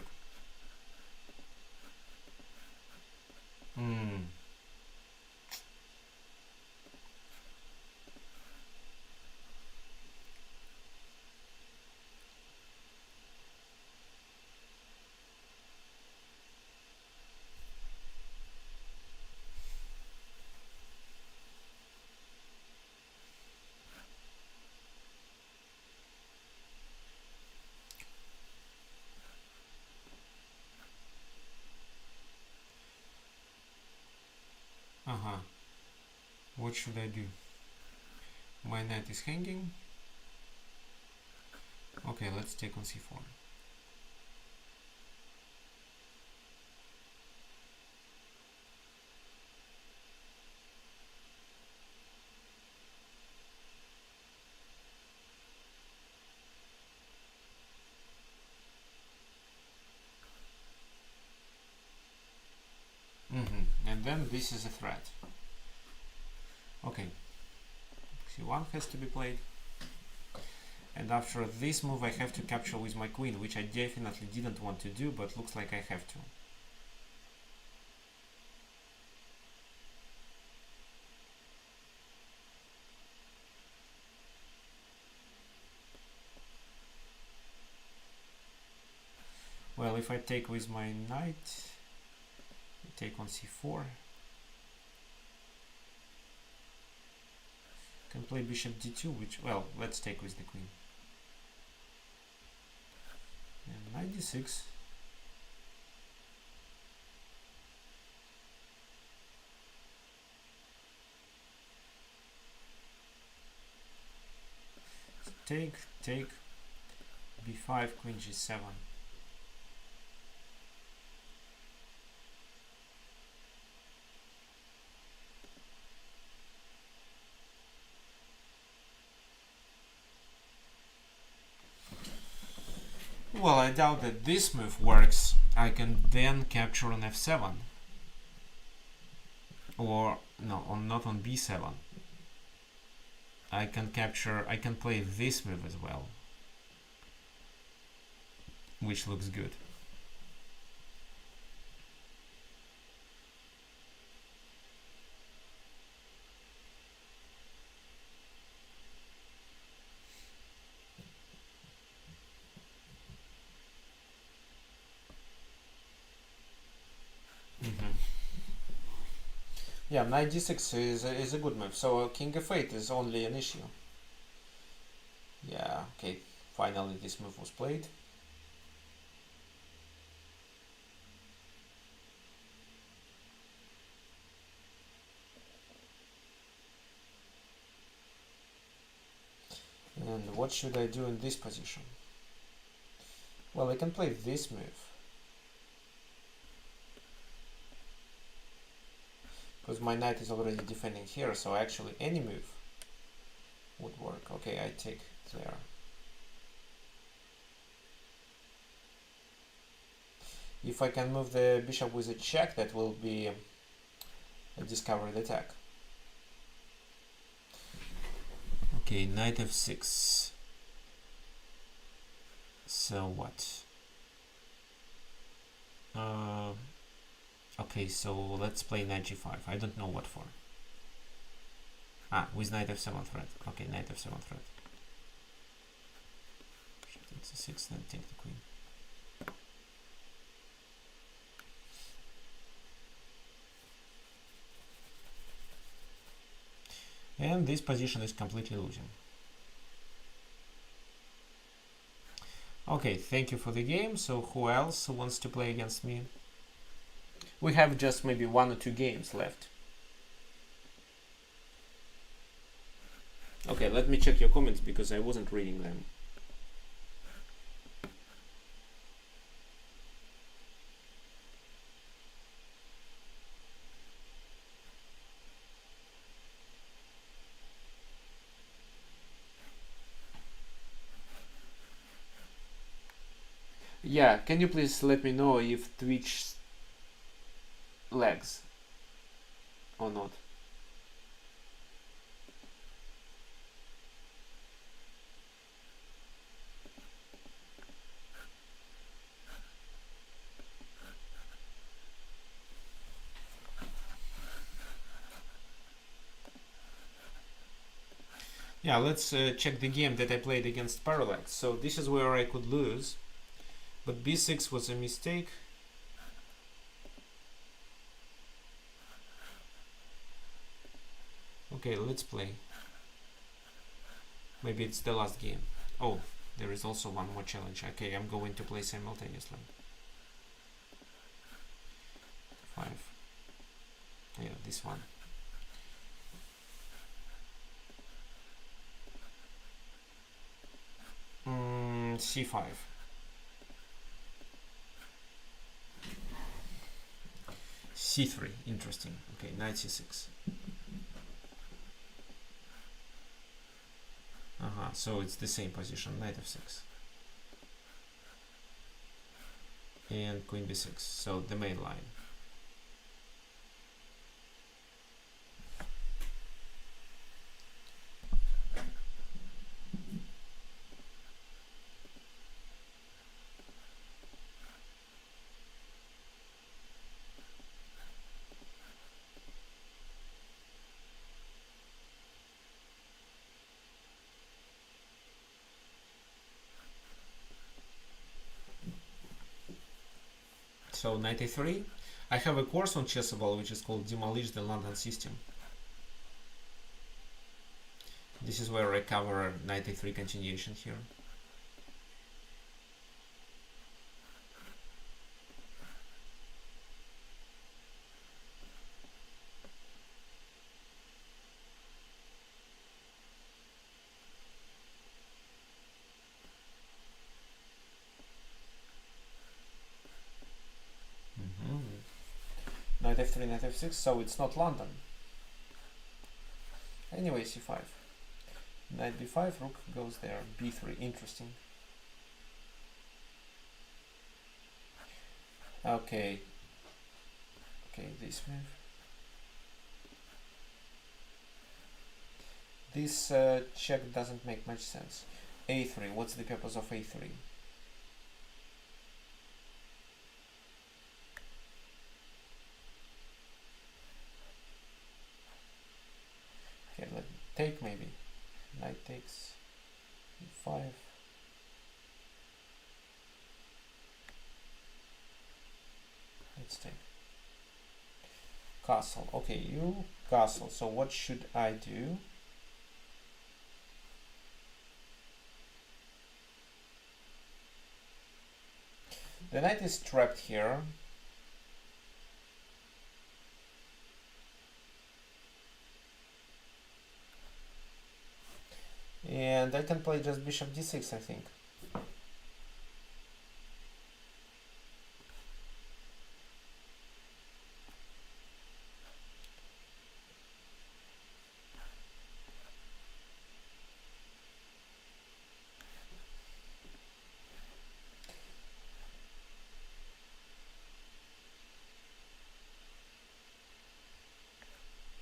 What should I do? My knight is hanging. Okay, let's take on c4. And then this is a threat. Okay, c1 has to be played. And after this move I have to capture with my queen, which I definitely didn't want to do, but looks like I have to. Well, if I take with my knight, I take on c4. Can play bishop d2, which, well, let's take with the queen. And knight d6. Take, b5, queen g7. Well, I doubt that this move works. I can then capture on f7. Or, no, not on b7. I can play this move as well. Which looks good. Yeah, knight d6 is a good move. So king f8 is only an issue. Yeah, okay. Finally, this move was played. And what should I do in this position? Well, I can play this move. Because my knight is already defending here, so actually any move would work. Okay, I take there. If I can move the bishop with a check, that will be a discovered attack. Okay, knight f6. So what? Okay, so let's play knight g5. I don't know what for. Ah, with knight f7 threat. Okay, knight f7 threat. Takes a 6, then take the queen. And this position is completely losing. Okay, thank you for the game. So who else wants to play against me? We have just maybe 1 or 2 games left. Okay, let me check your comments because I wasn't reading them. Yeah, can you please let me know if Twitch lags or not? Yeah, let's check the game that I played against Parallax. So this is where I could lose, but b6 was a mistake. Okay, let's play. Maybe it's the last game. Oh, there is also one more challenge. Okay, I'm going to play simultaneously. 5. Yeah, this one. C5. C3, interesting. Okay, knight c6. So it's the same position, knight f6. And queen b6, so the main line. So 93. I have a course on TheChessWorld which is called Demolish the London System. This is where I cover 93 continuation here. Knight f3, knight f6, so it's not London. Anyway, c5. Knight b5, rook goes there, b3, interesting. Okay. Okay, this move. This check doesn't make much sense. a3, what's the purpose of a3? Okay, let me take maybe. Knight takes e5. Let's take. castle. Okay, you castle. So what should I do? The knight is trapped here. And I can play just bishop d6, I think.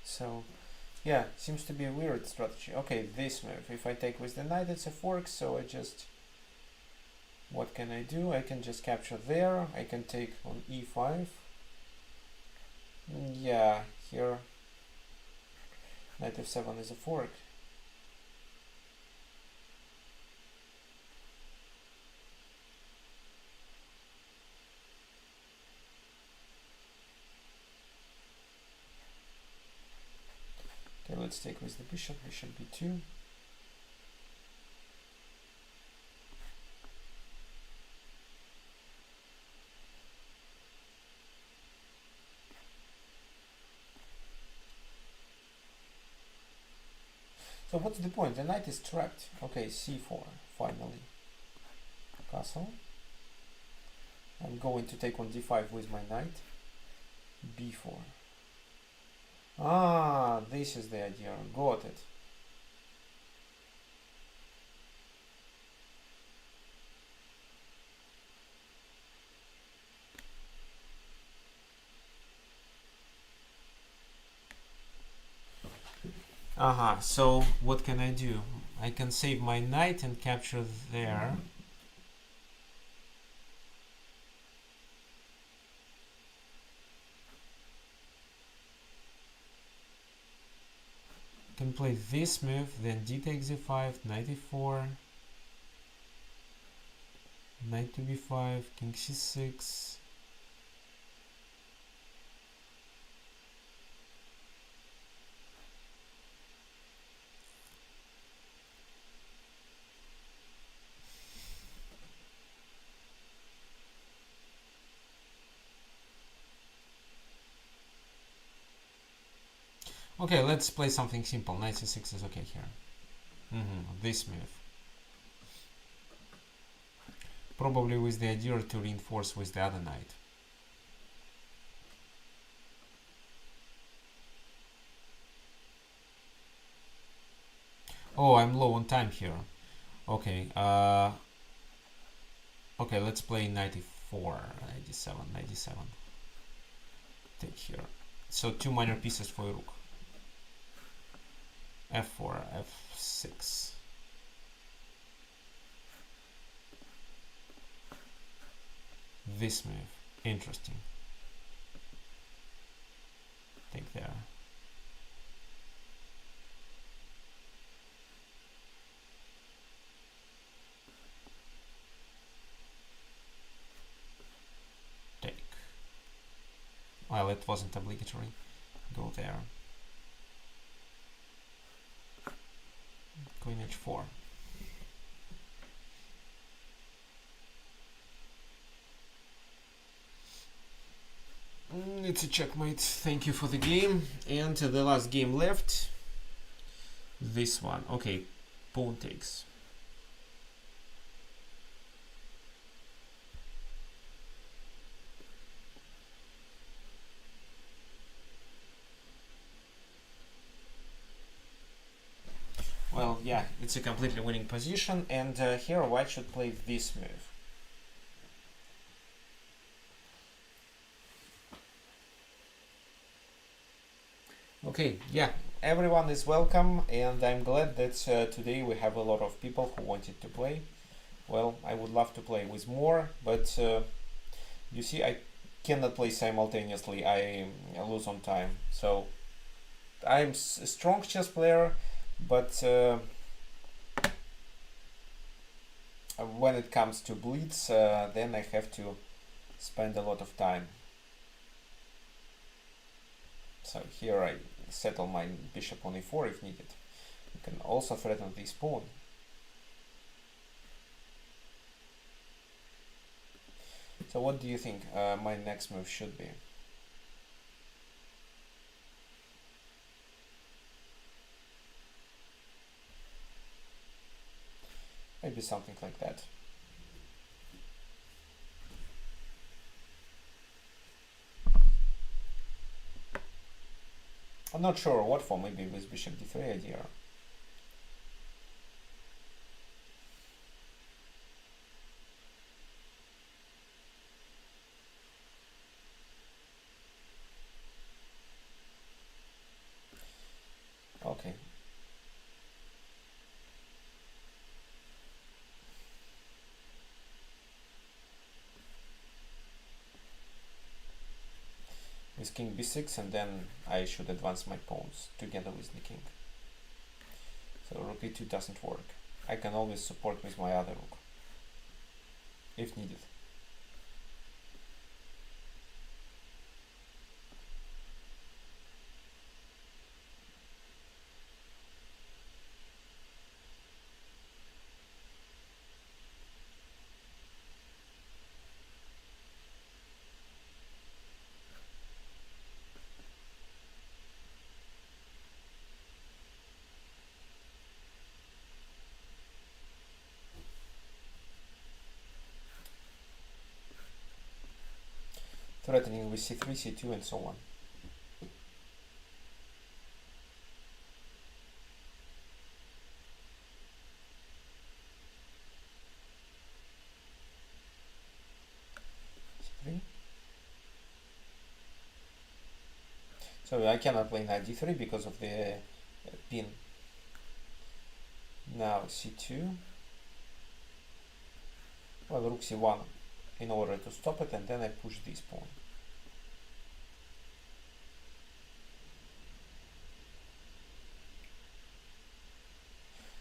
So, yeah, seems to be a weird strategy. Okay, this move. If I take with the knight, it's a fork, so I just... What can I do? I can just capture there. I can take on e5. Yeah, here knight f7 is a fork. Okay, let's take with the bishop, bishop b2. So what's the point? The knight is trapped. Okay, c4, finally. Castle. I'm going to take on d5 with my knight. b4. Ah, this is the idea. Got it. Aha, so what can I do? I can save my knight and capture there. Can play this move, then d takes e5, knight e4, knight to b5, king c6. Okay, let's play something simple. Knight c6 is okay here. This move. Probably with the idea to reinforce with the other knight. Oh, I'm low on time here. Okay, okay, let's play knight e4, knight d7, knight d7. Take here. So two minor pieces for rook. f4, f6. This move, interesting. Take there. Take. Well, it wasn't obligatory. Go there. Queen h4. It's a checkmate. Thank you for the game. And the last game left. This one. Okay, pawn takes. Well, yeah, it's a completely winning position, and here white should play this move. Okay, yeah, everyone is welcome, and I'm glad that today we have a lot of people who wanted to play. Well, I would love to play with more, but you see, I cannot play simultaneously. I lose on time. So I'm a strong chess player, but when it comes to Blitz, then I have to spend a lot of time. So here I settle my bishop on e4 if needed. You can also threaten this pawn. So what do you think my next move should be? Maybe something like that. I'm not sure what for, maybe with bishop d3 idea. Okay. With king b6, and then I should advance my pawns together with the king. So rook e2 doesn't work. I can always support with my other rook, if needed. Threatening with c3, c2, and so on. c3. So I cannot play knight d3 because of the pin. Now c2. Well, rook c1 in order to stop it, and then I push this pawn.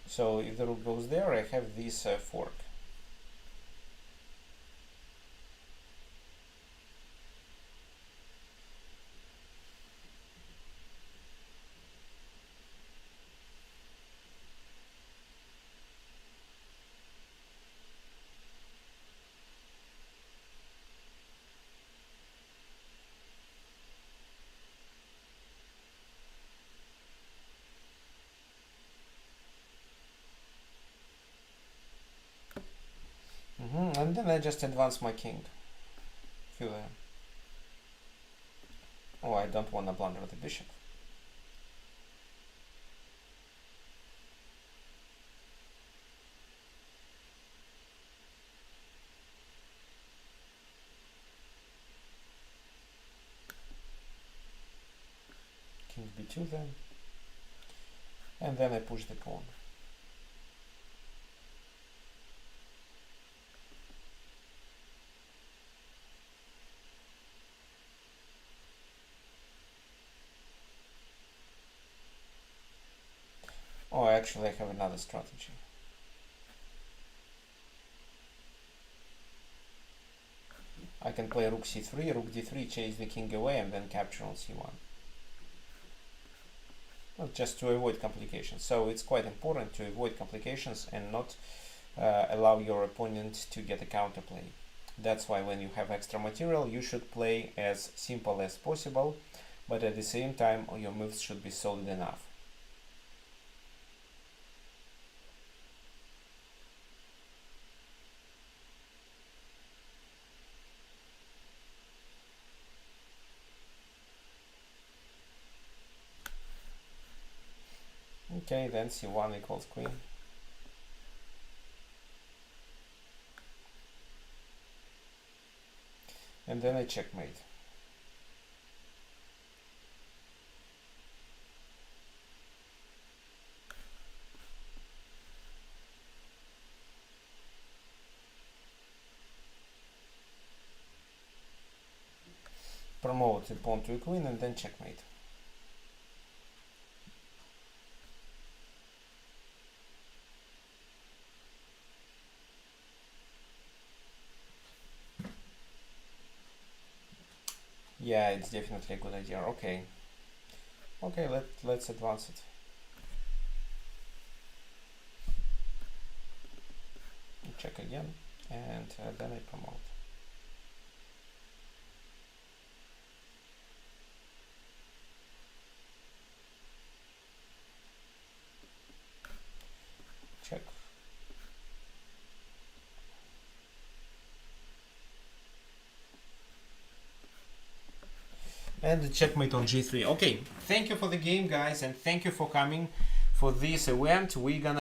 So if the rook goes there, I have this fork. And then I just advance my king. Feel there. Oh, I don't want to blunder the bishop. King b2 then. And then I push the pawn. Oh, actually I have another strategy. I can play rook c3, rook d3, chase the king away, and then capture on c1. Well, just to avoid complications. So it's quite important to avoid complications and not allow your opponent to get a counterplay. That's why when you have extra material, you should play as simple as possible, but at the same time your moves should be solid enough. Okay, then c1 equals queen. And then I checkmate. Promote the pawn to a queen and then checkmate. Yeah, it's definitely a good idea. Okay, Okay, let's advance it. Check again, and then I promote. Check. And the checkmate on g3. Okay, thank you for the game, guys, and thank you for coming for this event. We're gonna